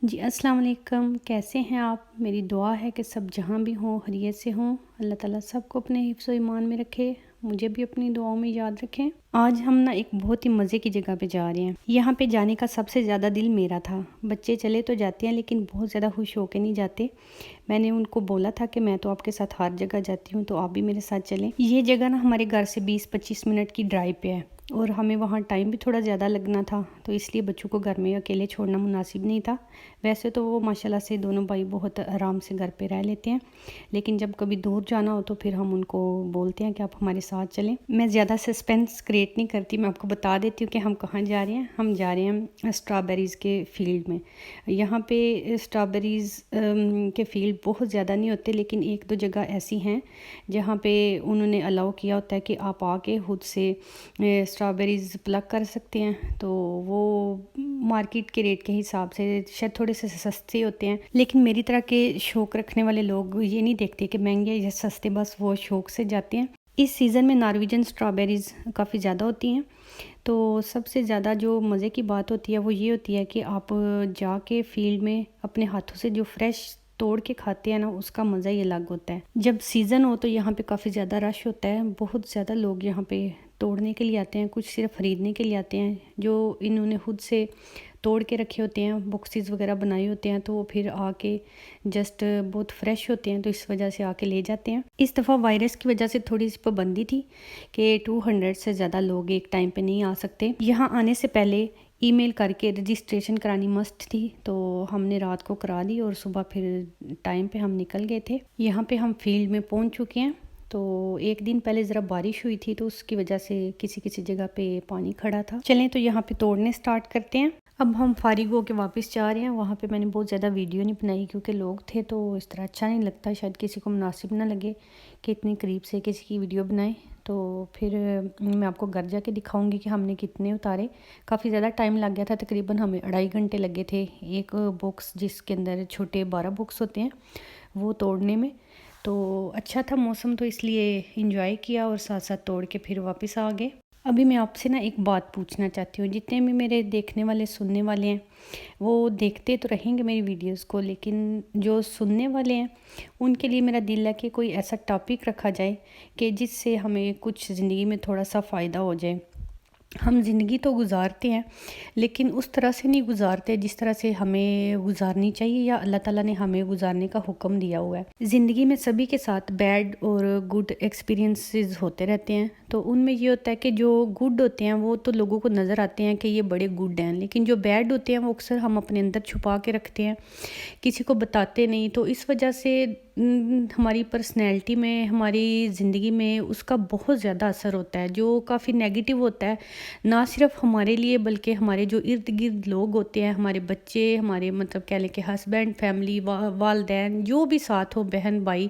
جی السلام علیکم، کیسے ہیں آپ؟ میری دعا ہے کہ سب جہاں بھی ہوں خیریت سے ہوں۔ اللہ تعالیٰ سب کو اپنے حفظ و ایمان میں رکھے، مجھے بھی اپنی دعاؤں میں یاد رکھیں۔ آج ہم ایک بہت ہی مزے کی جگہ پہ جا رہے ہیں۔ یہاں پہ جانے کا سب سے زیادہ دل میرا تھا۔ بچے چلے تو جاتے ہیں لیکن بہت زیادہ خوش ہو کے نہیں جاتے۔ میں نے ان کو بولا تھا کہ میں تو آپ کے ساتھ ہر جگہ جاتی ہوں، تو آپ بھی میرے ساتھ چلیں۔ یہ جگہ ہمارے گھر سے 20-25 منٹ کی ڈرائیو پہ ہے، اور ہمیں وہاں ٹائم بھی تھوڑا زیادہ لگنا تھا، تو اس لیے بچوں کو گھر میں اکیلے چھوڑنا مناسب نہیں تھا۔ ویسے تو وہ ماشاءاللہ سے دونوں بھائی بہت آرام سے گھر پہ رہ لیتے ہیں، لیکن جب کبھی دور جانا ہو تو پھر ہم ان کو بولتے ہیں کہ آپ ہمارے ساتھ چلیں۔ میں زیادہ سسپینس کریٹ نہیں کرتی، میں آپ کو بتا دیتی ہوں کہ ہم کہاں جا رہے ہیں۔ ہم جا رہے ہیں اسٹرابیریز کے فیلڈ میں۔ یہاں پہ اسٹرابیریز کے فیلڈ بہت زیادہ نہیں ہوتے، لیکن ایک دو جگہ ایسی ہیں جہاں پہ انہوں نے الاؤ کیا ہوتا ہے کہ آپ آ کے خود سے اسٹرابیریز پلک کر سکتے ہیں، تو وہ مارکیٹ کے ریٹ کے حساب سے شاید تھوڑے سے سستے ہوتے ہیں، لیکن میری طرح کے شوق رکھنے والے لوگ یہ نہیں دیکھتے کہ مہنگے یا سستے، بس وہ شوق سے جاتے ہیں۔ اس سیزن میں نارویجن اسٹرابیریز کافی زیادہ ہوتی ہیں، تو سب سے زیادہ جو مزے کی بات ہوتی ہے وہ یہ ہوتی ہے کہ آپ جا کے فیلڈ میں اپنے ہاتھوں سے جو فریش توڑ کے کھاتے ہیں نا، اس کا مزہ ہی الگ ہوتا ہے۔ جب سیزن ہو تو یہاں پہ کافی زیادہ رش ہوتا ہے، بہت زیادہ لوگ یہاں پہ توڑنے کے لیے آتے ہیں، کچھ صرف خریدنے کے لیے آتے ہیں۔ جو انہوں نے خود سے توڑ کے رکھے ہوتے ہیں، باکسز وغیرہ بنائے ہوتے ہیں، تو وہ پھر آ کے جسٹ بہت فریش ہوتے ہیں، تو اس وجہ سے آ کے لے جاتے ہیں۔ اس دفعہ وائرس کی وجہ سے تھوڑی سی پابندی تھی کہ 200 سے زیادہ لوگ ایک ٹائم پہ نہیں آ سکتے۔ یہاں آنے سے پہلے ای میل کر کے رجسٹریشن کرانی مست تھی، تو ہم نے رات کو کرا دی اور صبح پھر ٹائم پہ ہم نکل گئے تھے۔ یہاں پہ ہم فیلڈ میں پہنچ چکے ہیں، تو ایک دن پہلے ذرا بارش ہوئی تھی، تو اس کی وجہ سے کسی جگہ پہ پانی کھڑا تھا۔ چلیں تو یہاں پہ توڑنے سٹارٹ کرتے ہیں۔ اب ہم فارغ ہو کے واپس جا رہے ہیں۔ وہاں پہ میں نے بہت زیادہ ویڈیو نہیں بنائی کیونکہ لوگ تھے، تو اس طرح اچھا نہیں لگتا، شاید کسی کو مناسب نہ لگے کہ اتنی قریب سے کسی کی ویڈیو بنائیں۔ تو پھر میں آپ کو گھر جا کے دکھاؤں گی کہ ہم نے کتنے اتارے۔ کافی زیادہ ٹائم لگ گیا تھا، تقریباً ہمیں 2.5 گھنٹے لگے تھے ایک باکس جس کے اندر چھوٹے 12 باکس ہوتے ہیں وہ توڑنے میں۔ تو اچھا تھا موسم، تو اس لیے انجوائے کیا اور ساتھ ساتھ توڑ کے پھر واپس آ گئے۔ ابھی میں آپ سے ایک بات پوچھنا چاہتی ہوں۔ جتنے بھی میرے دیکھنے والے سننے والے ہیں وہ دیکھتے تو رہیں گے میری ویڈیوز کو، لیکن جو سننے والے ہیں ان کے لیے میرا دل ہے کہ کوئی ایسا ٹاپک رکھا جائے کہ جس سے ہمیں کچھ زندگی میں تھوڑا سا فائدہ ہو جائے۔ ہم زندگی تو گزارتے ہیں لیکن اس طرح سے نہیں گزارتے جس طرح سے ہمیں گزارنی چاہیے، یا اللہ تعالیٰ نے ہمیں گزارنے کا حکم دیا ہوا ہے۔ زندگی میں سبھی کے ساتھ بیڈ اور گڈ ایکسپیرینسز ہوتے رہتے ہیں، تو ان میں یہ ہوتا ہے کہ جو گڈ ہوتے ہیں وہ تو لوگوں کو نظر آتے ہیں کہ یہ بڑے گڈ ہیں، لیکن جو بیڈ ہوتے ہیں وہ اکثر ہم اپنے اندر چھپا کے رکھتے ہیں، کسی کو بتاتے نہیں، تو اس وجہ سے ہماری پرسنالٹی میں، ہماری زندگی میں اس کا بہت زیادہ اثر ہوتا ہے، جو کافی نیگیٹو ہوتا ہے، نہ صرف ہمارے لیے بلکہ ہمارے جو ارد گرد لوگ ہوتے ہیں، ہمارے بچے، ہمارے مطلب کہہ لیں کہ ہسبینڈ، فیملی، والدین، جو بھی ساتھ ہو، بہن بھائی،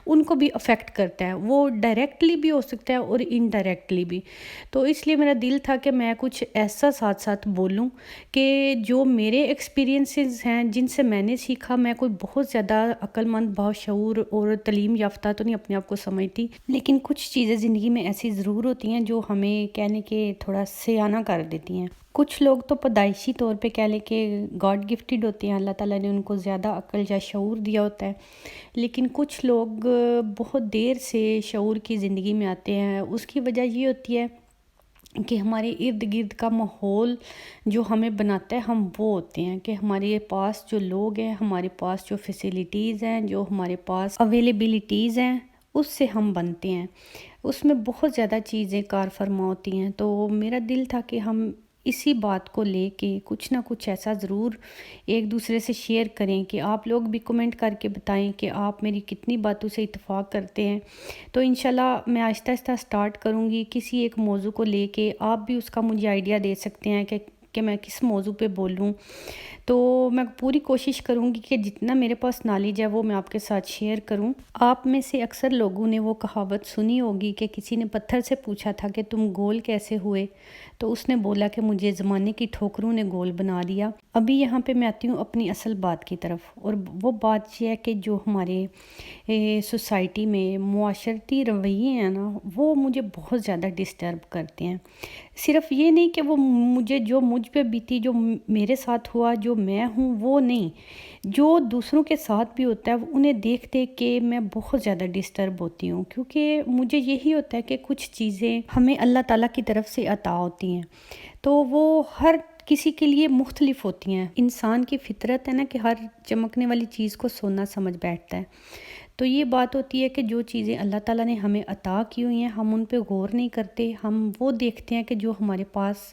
ان کو بھی افیکٹ کرتا ہے۔ وہ ڈائریکٹلی بھی ہو سکتا ہے اور انڈائریکٹلی بھی۔ تو اس لیے میرا دل تھا کہ میں کچھ ایسا ساتھ ساتھ بولوں کہ جو میرے ایکسپیرینسز ہیں، جن سے میں نے سیکھا۔ میں کوئی بہت زیادہ عقل مند، باشعور اور تعلیم یافتہ تو نہیں اپنے آپ کو سمجھتی، لیکن کچھ چیزیں زندگی میں ایسی ضرور ہوتی ہیں جو ہمیں کہنے کے تھوڑا سیانہ کر دیتی ہیں۔ کچھ لوگ تو پیدائشی طور پہ کہہ لیں کہ گاڈ گفٹیڈ ہوتے ہیں، اللہ تعالیٰ نے ان کو زیادہ عقل یا شعور دیا ہوتا ہے، لیکن کچھ لوگ بہت دیر سے شعور کی زندگی میں آتے ہیں۔ اس کی وجہ یہ ہوتی ہے کہ ہمارے ارد گرد کا ماحول جو ہمیں بناتا ہے، ہم وہ ہوتے ہیں کہ ہمارے پاس جو لوگ ہیں، ہمارے پاس جو فیسیلیٹیز ہیں، جو ہمارے پاس اویلیبلٹیز ہیں، اس سے ہم بنتے ہیں۔ اس میں بہت زیادہ چیزیں کار فرما ہوتی ہیں، تو میرا دل تھا کہ ہم اسی بات کو لے کے کچھ نہ کچھ ایسا ضرور ایک دوسرے سے شیئر کریں کہ آپ لوگ بھی کمنٹ کر کے بتائیں کہ آپ میری کتنی باتوں سے اتفاق کرتے ہیں۔ تو انشاءاللہ میں آہستہ آہستہ سٹارٹ کروں گی کسی ایک موضوع کو لے کے، آپ بھی اس کا مجھے آئیڈیا دے سکتے ہیں کہ میں کس موضوع پہ بولوں۔ تو میں پوری کوشش کروں گی کہ جتنا میرے پاس نالج ہے وہ میں آپ کے ساتھ شیئر کروں۔ آپ میں سے اکثر لوگوں نے وہ کہاوت سنی ہوگی کہ کسی نے پتھر سے پوچھا تھا کہ تم گول کیسے ہوئے، تو اس نے بولا کہ مجھے زمانے کی ٹھوکروں نے گول بنا دیا۔ ابھی یہاں پہ میں آتی ہوں اپنی اصل بات کی طرف، اور وہ بات یہ ہے کہ جو ہمارے سوسائٹی میں معاشرتی رویے ہیں نا، وہ مجھے بہت زیادہ ڈسٹرب کرتے ہیں۔ صرف یہ نہیں کہ وہ مجھے جو مجھ پہ بیتی، جو میرے ساتھ ہوا، جو میں ہوں وہ نہیں، جو دوسروں کے ساتھ بھی ہوتا ہے انہیں دیکھ دیکھ کے میں بہت زیادہ ڈسٹرب ہوتی ہوں، کیونکہ مجھے یہی ہوتا ہے کہ کچھ چیزیں ہمیں اللہ تعالیٰ کی طرف سے عطا ہوتی ہیں، تو وہ ہر کسی کے لیے مختلف ہوتی ہیں۔ انسان کی فطرت ہے نا کہ ہر چمکنے والی چیز کو سونا سمجھ بیٹھتا ہے، تو یہ بات ہوتی ہے کہ جو چیزیں اللہ تعالیٰ نے ہمیں عطا کی ہوئی ہیں ہم ان پہ غور نہیں کرتے، ہم وہ دیکھتے ہیں کہ جو ہمارے پاس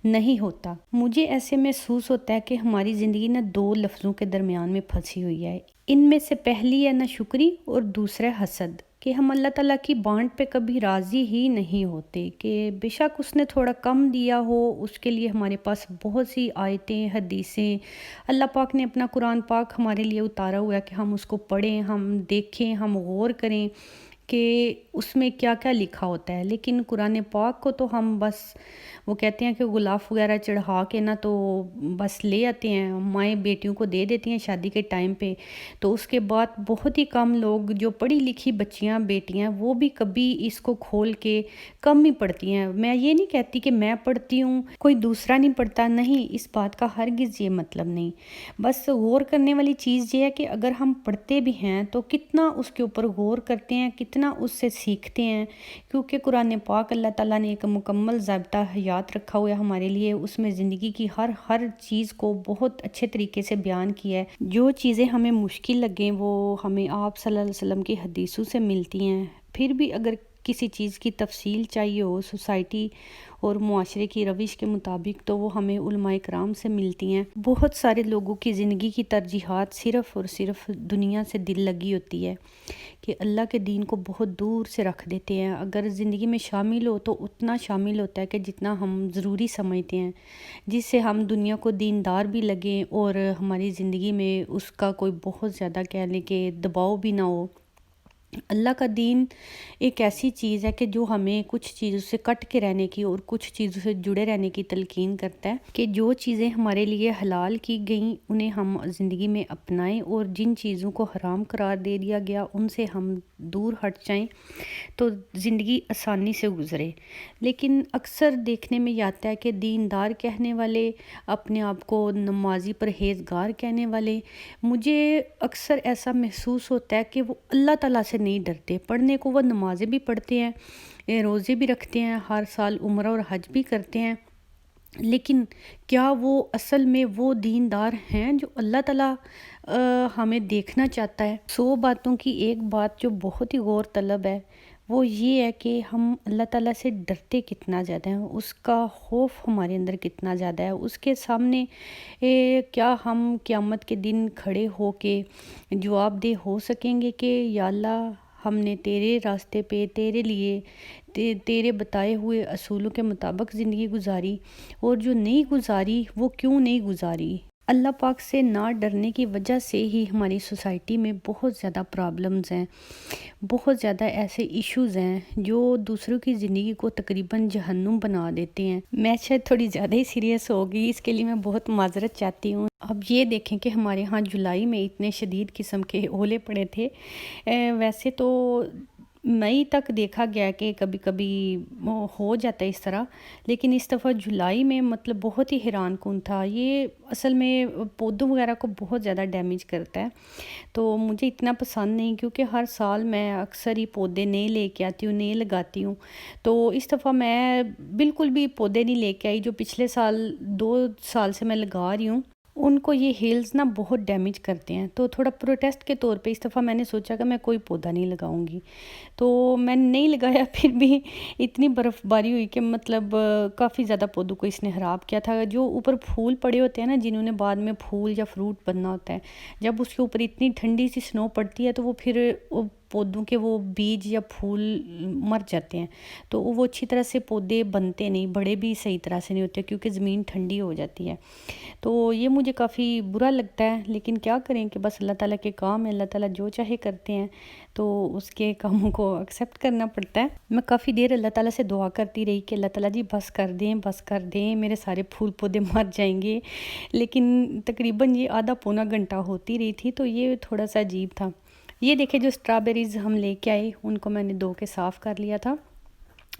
نہیں ہوتا۔ مجھے ایسے محسوس ہوتا ہے کہ ہماری زندگی نا دو لفظوں کے درمیان میں پھنسی ہوئی ہے، ان میں سے پہلی ہے نا شکری اور دوسرا حسد، کہ ہم اللہ تعالیٰ کی بانٹ پہ کبھی راضی ہی نہیں ہوتے، کہ بے شک اس نے تھوڑا کم دیا ہو، اس کے لیے ہمارے پاس بہت سی آیتیں حدیثیں، اللہ پاک نے اپنا قرآن پاک ہمارے لیے اتارا ہوا ہے کہ ہم اس کو پڑھیں، ہم دیکھیں، ہم غور کریں کہ اس میں کیا کیا لکھا ہوتا ہے، لیکن قرآن پاک کو تو ہم بس وہ کہتے ہیں کہ غلاف وغیرہ چڑھا کے نا تو بس لے آتے ہیں، مائیں بیٹیوں کو دے دیتی ہیں شادی کے ٹائم پہ، تو اس کے بعد بہت ہی کم لوگ جو پڑھی لکھی بچیاں بیٹیاں وہ بھی کبھی اس کو کھول کے کم ہی پڑھتی ہیں۔ میں یہ نہیں کہتی کہ میں پڑھتی ہوں کوئی دوسرا نہیں پڑھتا، نہیں، اس بات کا ہرگز یہ مطلب نہیں، بس غور کرنے والی چیز یہ ہے کہ اگر ہم پڑھتے بھی ہیں تو کتنا اس کے اوپر غور کرتے ہیں، کتنا اس سے سیکھتے ہیں، کیونکہ قرآن پاک اللہ تعالیٰ نے ایک مکمل ضابطہ حیات رکھا ہوا ہے ہمارے لیے، اس میں زندگی کی ہر چیز کو بہت اچھے طریقے سے بیان کیا ہے۔ جو چیزیں ہمیں مشکل لگیں وہ ہمیں آپ صلی اللہ علیہ وسلم کی حدیثوں سے ملتی ہیں، پھر بھی اگر کسی چیز کی تفصیل چاہیے ہو سوسائٹی اور معاشرے کی روش کے مطابق تو وہ ہمیں علماء کرام سے ملتی ہیں۔ بہت سارے لوگوں کی زندگی کی ترجیحات صرف اور صرف دنیا سے دل لگی ہوتی ہے کہ اللہ کے دین کو بہت دور سے رکھ دیتے ہیں، اگر زندگی میں شامل ہو تو اتنا شامل ہوتا ہے کہ جتنا ہم ضروری سمجھتے ہیں، جس سے ہم دنیا کو دیندار بھی لگیں اور ہماری زندگی میں اس کا کوئی بہت زیادہ کہہ لیں کہ دباؤ بھی نہ ہو۔ اللہ کا دین ایک ایسی چیز ہے کہ جو ہمیں کچھ چیزوں سے کٹ کے رہنے کی اور کچھ چیزوں سے جڑے رہنے کی تلقین کرتا ہے، کہ جو چیزیں ہمارے لیے حلال کی گئیں انہیں ہم زندگی میں اپنائیں اور جن چیزوں کو حرام قرار دے دیا گیا ان سے ہم دور ہٹ جائیں تو زندگی آسانی سے گزرے۔ لیکن اکثر دیکھنے میں یہ آتا ہے کہ دیندار کہنے والے، اپنے آپ کو نمازی پرہیزگار کہنے والے، مجھے اکثر ایسا محسوس ہوتا ہے کہ وہ اللہ تعالیٰ سے نہیں ڈرتے، پڑھنے کو وہ نمازیں بھی پڑھتے ہیں، روزے بھی رکھتے ہیں، ہر سال عمرہ اور حج بھی کرتے ہیں، لیکن کیا وہ اصل میں وہ دیندار ہیں جو اللہ تعالیٰ ہمیں دیکھنا چاہتا ہے؟ 100 باتوں کی ایک بات جو بہت ہی غور طلب ہے وہ یہ ہے کہ ہم اللہ تعالیٰ سے ڈرتے کتنا زیادہ ہیں، اس کا خوف ہمارے اندر کتنا زیادہ ہے، اس کے سامنے کیا ہم قیامت کے دن کھڑے ہو کے جواب دہ ہو سکیں گے کہ یا اللہ ہم نے تیرے راستے پہ تیرے لیے تیرے بتائے ہوئے اصولوں کے مطابق زندگی گزاری، اور جو نہیں گزاری وہ کیوں نہیں گزاری؟ اللہ پاک سے نہ ڈرنے کی وجہ سے ہی ہماری سوسائٹی میں بہت زیادہ پرابلمز ہیں، بہت زیادہ ایسے ایشوز ہیں جو دوسروں کی زندگی کو تقریباً جہنم بنا دیتے ہیں۔ میں شاید تھوڑی زیادہ ہی سیریس ہو گئی، اس کے لیے میں بہت معذرت چاہتی ہوں۔ اب یہ دیکھیں کہ ہمارے ہاں جولائی میں اتنے شدید قسم کے اولے پڑے تھے، ویسے تو مئی تک دیکھا گیا کہ کبھی کبھی ہو جاتا ہے اس طرح، لیکن اس دفعہ جولائی میں مطلب بہت ہی حیران کن تھا۔ یہ اصل میں پودوں وغیرہ کو بہت زیادہ ڈیمیج کرتا ہے، تو مجھے اتنا پسند نہیں، کیونکہ ہر سال میں اکثر ہی پودے نئے لے کے آتی ہوں، نئے لگاتی ہوں، تو اس دفعہ میں بالکل بھی پودے نہیں لے کے آئی جو پچھلے سال 2 سال سے میں لگا رہی ہوں، ان کو یہ ہیلز نا بہت ڈیمیج کرتے ہیں، تو تھوڑا پروٹیسٹ کے طور پہ اس دفعہ میں نے سوچا کہ میں کوئی پودا نہیں لگاؤں گی، تو میں نے نہیں لگایا، پھر بھی اتنی برف باری ہوئی کہ مطلب کافی زیادہ پودوں کو اس نے خراب کیا تھا۔ جو اوپر پھول پڑے ہوتے ہیں نا جنہوں نے بعد میں پھول یا فروٹ بننا ہوتا ہے، جب اس کے اوپر اتنی ٹھنڈی سی سنو پڑتی ہے تو وہ پھر پودوں کے وہ بیج یا پھول مر جاتے ہیں، تو وہ اچھی طرح سے پودے بنتے نہیں، بڑے بھی صحیح طرح سے نہیں ہوتے کیونکہ زمین ٹھنڈی ہو جاتی ہے، تو یہ مجھے کافی برا لگتا ہے، لیکن کیا کریں کہ بس اللہ تعالیٰ کے کام ہے، اللہ تعالیٰ جو چاہے کرتے ہیں تو اس کے کاموں کو ایکسیپٹ کرنا پڑتا ہے۔ میں کافی دیر اللہ تعالیٰ سے دعا کرتی رہی کہ اللہ تعالیٰ جی بس کر دیں، بس کر دیں، میرے سارے پھول پودے مر جائیں گے، لیکن تقریباً یہ آدھا پونا گھنٹہ ہوتی رہی تھی، تو یہ تھوڑا سا عجیب تھا۔ یہ دیکھیں جو اسٹرابیریز ہم لے کے آئے ان کو میں نے دھو کے صاف کر لیا تھا،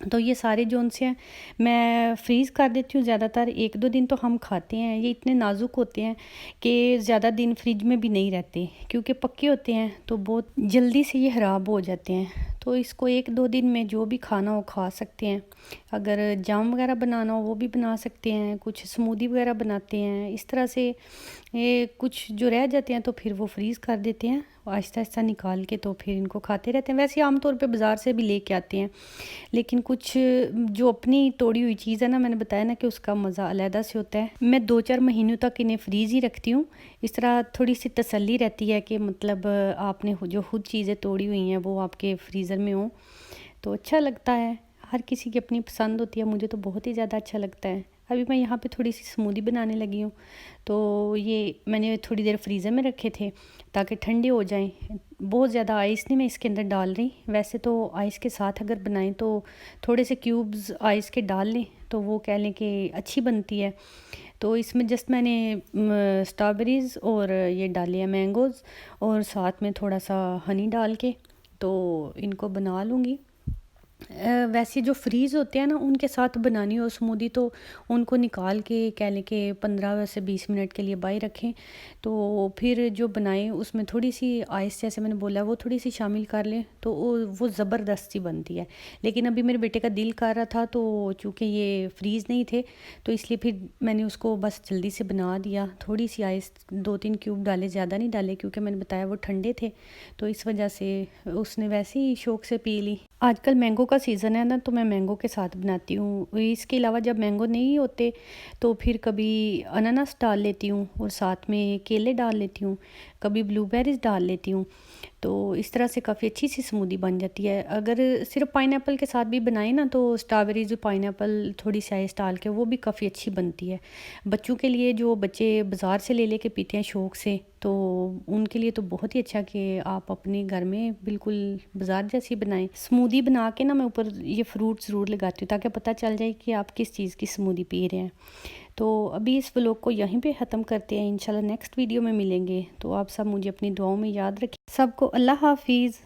تو یہ سارے جون سے ہیں میں فریز کر دیتی ہوں. زیادہ تر 1-2 دن تو ہم کھاتے ہیں. یہ اتنے نازک ہوتے ہیں کہ زیادہ دن فریج میں بھی نہیں رہتے کیونکہ پکے ہوتے ہیں تو بہت جلدی سے یہ خراب ہو جاتے ہیں. تو اس کو 1-2 دن میں جو بھی کھانا ہو کھا سکتے ہیں. اگر جام وغیرہ بنانا ہو وہ بھی بنا سکتے ہیں. کچھ اسمودی وغیرہ بناتے ہیں اس طرح سے. یہ کچھ جو رہ جاتے ہیں تو پھر وہ فریز کر دیتے ہیں آہستہ آہستہ نکال کے, تو پھر ان کو کھاتے رہتے ہیں. ویسے عام طور پہ بازار سے بھی لے کے آتے ہیں, لیکن کچھ جو اپنی توڑی ہوئی چیز ہے نا, میں نے بتایا نا کہ اس کا مزہ علیحدہ سے ہوتا ہے. میں 2-4 مہینوں تک انہیں فریز ہی رکھتی ہوں. اس طرح تھوڑی سی تسلی رہتی ہے کہ مطلب آپ نے جو خود چیزیں توڑی ہوئی ہیں وہ آپ کے فریزر میں ہوں تو اچھا لگتا ہے. ہر کسی کی اپنی پسند ہوتی ہے, مجھے تو بہت ہی زیادہ اچھا لگتا ہے. ابھی میں یہاں پہ تھوڑی سی اسمودی بنانے لگی ہوں, تو یہ میں نے تھوڑی دیر فریزر میں رکھے تھے تاکہ ٹھنڈے ہو جائیں. بہت زیادہ آئس نہیں میں اس کے اندر ڈال رہی. ویسے تو آئس کے ساتھ اگر بنائیں تو تھوڑے سے کیوبز آئس کے ڈال لیں تو وہ کہہ لیں کہ اچھی بنتی ہے. تو اس میں جسٹ میں نے اسٹرابیریز اور یہ ڈالے ہیں مینگوز, اور ساتھ میں تھوڑا سا ہنی ڈال کے تو ان کو بنا لوں گی. ویسے جو فریز ہوتے ہیں نا ان کے ساتھ بنانی ہو اسمودی تو ان کو نکال کے کہہ لیں کہ 15 سے 20 منٹ کے لیے باہر رکھیں. تو پھر جو بنائیں اس میں تھوڑی سی آئس, جیسے میں نے بولا, وہ تھوڑی سی شامل کر لیں تو وہ زبردست سی بنتی ہے. لیکن ابھی میرے بیٹے کا دل کر رہا تھا تو چونکہ یہ فریز نہیں تھے تو اس لیے پھر میں نے اس کو بس جلدی سے بنا دیا. تھوڑی سی آئس 2-3 کیوب ڈالے, زیادہ نہیں ڈالے کیونکہ میں نے بتایا وہ ٹھنڈے تھے تو اس وجہ سے اس نے ویسے ہی شوق سے پی لی. آج کل مینگو کا سیزن ہے نا, تو میں مینگو کے ساتھ بناتی ہوں. اس کے علاوہ جب مینگو نہیں ہوتے تو پھر کبھی اناناس ڈال لیتی ہوں اور ساتھ میں کیلے ڈال لیتی ہوں, کبھی بلو بیریز ڈال لیتی ہوں. تو اس طرح سے کافی اچھی سی اسمودی بن جاتی ہے. اگر صرف پائن ایپل کے ساتھ بھی بنائیں نا تو اسٹرابیریز پائن ایپل تھوڑی سی آئس ڈال کے وہ بھی کافی اچھی بنتی ہے. بچوں کے لیے جو بچے بازار سے لے کے پیتے ہیں شوق سے, تو ان کے لیے تو بہت ہی اچھا کہ آپ اپنے گھر میں بالکل بازار جیسی بنائیں. اسمودی بنا کے نا میں اوپر یہ فروٹ ضرور لگاتی ہوں تاکہ پتہ چل جائے کہ آپ کس چیز کی اسمودی پی رہے ہیں. تو ابھی اس ولاگ کو یہیں پہ ختم کرتے ہیں. انشاءاللہ نیکسٹ ویڈیو میں ملیں گے. تو آپ سب مجھے اپنی دعاؤں میں یاد رکھیں. سب کو اللہ حافظ.